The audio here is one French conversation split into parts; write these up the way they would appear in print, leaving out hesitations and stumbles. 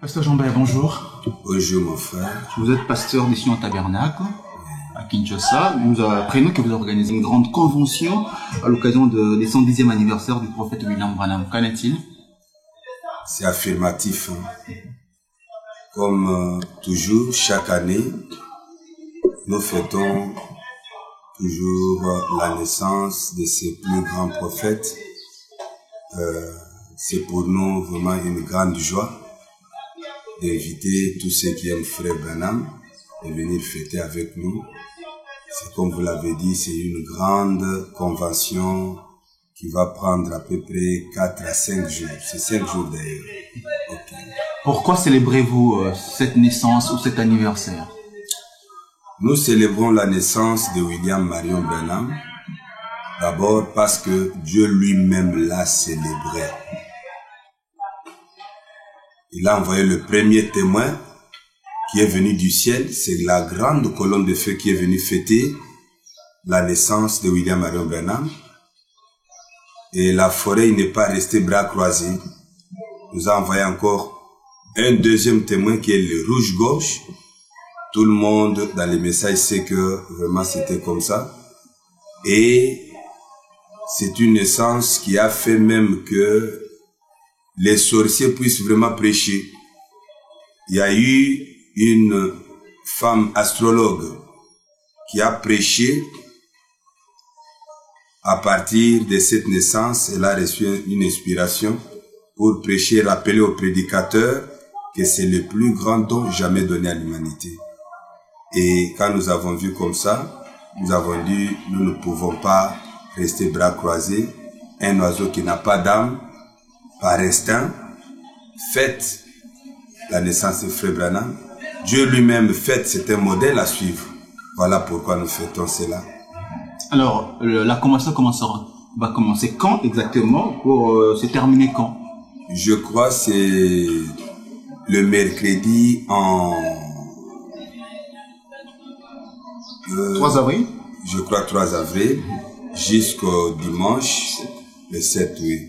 Pasteur Jean-Bert, bonjour. Bonjour mon frère. Vous êtes pasteur d'ici en Tabernacle, à Kinshasa. Nous apprenons que vous organisez une grande convention à l'occasion des 110e anniversaire du prophète William Branham. Qu'en est-il? C'est affirmatif. Comme toujours, chaque année, nous fêtons toujours la naissance de ces plus grands prophètes. C'est pour nous vraiment une grande joie d'inviter tous ceux qui aiment Frère Branham de venir fêter avec nous. C'est comme vous l'avez dit, c'est une grande convention qui va prendre à peu près 4 à 5 jours. C'est 5 jours d'ailleurs. Okay. Pourquoi célébrez-vous cette naissance ou cet anniversaire? Nous célébrons la naissance de William Marion Branham. D'abord parce que Dieu lui-même l'a célébré. Il a envoyé le premier témoin qui est venu du ciel. C'est la grande colonne de feu qui est venue fêter la naissance de William Marion Branham. Et la forêt n'est pas restée bras croisés. Nous a envoyé encore un deuxième témoin qui est le rouge-gorge. Tout le monde dans les messages sait que vraiment c'était comme ça. Et c'est une naissance qui a fait même que les sorciers puissent vraiment prêcher. Il y a eu une femme astrologue qui a prêché. À partir de cette naissance, elle a reçu une inspiration pour prêcher, rappeler aux prédicateurs que c'est le plus grand don jamais donné à l'humanité. Et quand nous avons vu comme ça, nous avons dit, nous ne pouvons pas rester bras croisés. Un oiseau qui n'a pas d'âme, par instinct, fête la naissance de Frère Branham. Dieu lui-même fête, c'est un modèle à suivre. Voilà pourquoi nous fêtons cela. Alors, la convention va commencer quand exactement pour se terminer quand? Je crois que c'est le mercredi en... 3 avril? Je crois 3 avril, jusqu'au dimanche, le 7, oui.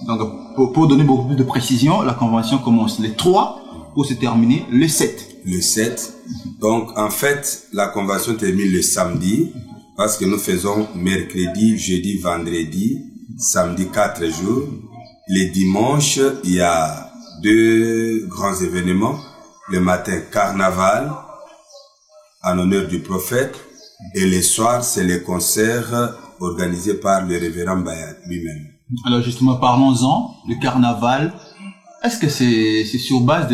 Donc, pour donner beaucoup plus de précision, la convention commence le 3 pour se terminer le 7. Le 7. Donc, en fait, la convention termine le samedi parce que nous faisons mercredi, jeudi, vendredi, samedi 4 jours. Les dimanches, il y a 2 grands événements. Le matin, carnaval en honneur du prophète. Et le soir, c'est les concerts organisés par le révérend Bayat lui-même. Alors justement, parlons-en, le carnaval. Est-ce que c'est sur base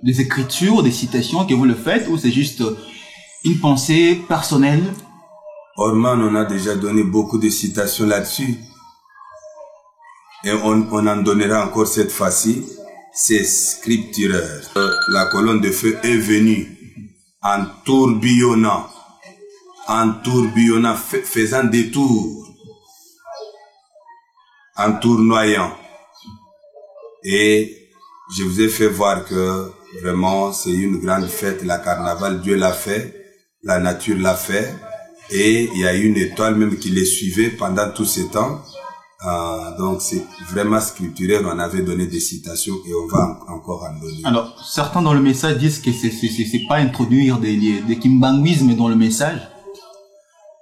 des écritures, des citations que vous le faites, ou c'est juste une pensée personnelle? Orman, on a déjà donné beaucoup de citations là-dessus. Et on en donnera encore cette fois-ci. C'est scripturaire. La colonne de feu est venue en tourbillonnant, faisant des tours, en tournoyant. Et je vous ai fait voir que vraiment c'est une grande fête, la carnaval, Dieu l'a fait, la nature l'a fait, et il y a une étoile même qui les suivait pendant tout ce temps. Donc c'est vraiment scripturaire, on avait donné des citations et on va encore en donner. Alors, certains dans le message disent que c'est pas introduire des kimbanguismes dans le message.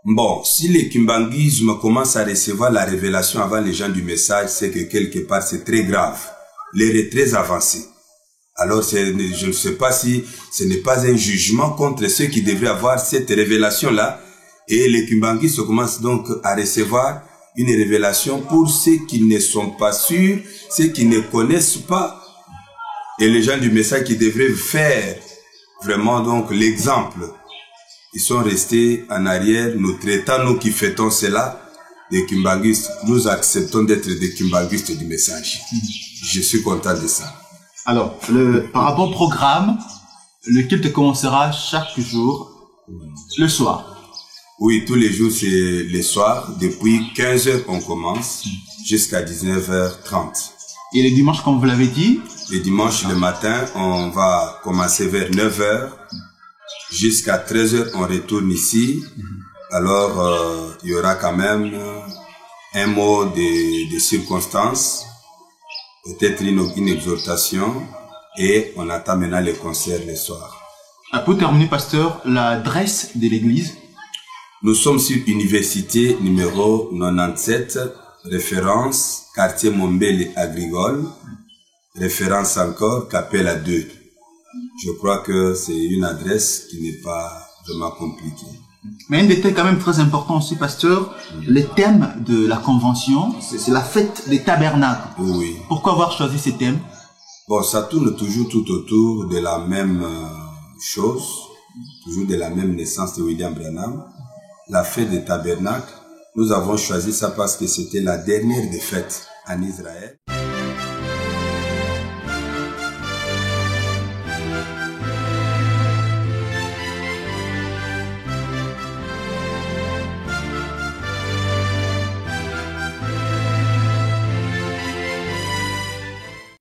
Bon, si les kimbanguismes commencent à recevoir la révélation avant les gens du message, c'est que quelque part c'est très grave. L'heure est très avancée. Alors je ne sais pas si ce n'est pas un jugement contre ceux qui devraient avoir cette révélation-là. Et les kimbanguistes commencent donc à recevoir une révélation pour ceux qui ne sont pas sûrs, ceux qui ne connaissent pas. Et les gens du message qui devraient faire vraiment donc l'exemple. Ils sont restés en arrière, nous traitant, nous qui fêtons cela, des kimbanguistes. Nous acceptons d'être des kimbanguistes du message. Je suis content de ça. Alors, par rapport au programme, le culte commencera chaque jour, le soir. Oui, tous les jours, c'est le soir. Depuis 15h, on commence jusqu'à 19h30. Et les dimanches, comme vous l'avez dit? Les dimanches, le matin, on va commencer vers 9h. Jusqu'à 13h, on retourne ici. Alors, il y aura quand même un mot de circonstance, peut-être une exhortation, et on attend maintenant les concerts le soir. Pour terminer, pasteur, l'adresse de l'église? Nous sommes sur Université numéro 97, référence quartier Mombele Agricole, référence encore Capella 2. Je crois que c'est une adresse qui n'est pas vraiment compliquée. Mais un détail quand même très important aussi, pasteur, le thème de la convention, c'est la fête des tabernacles. Oui. Pourquoi avoir choisi ce thème? Bon, ça tourne toujours tout autour de la même chose, toujours de la même naissance de William Branham. La fête des tabernacles, nous avons choisi ça parce que c'était la dernière des fêtes en Israël.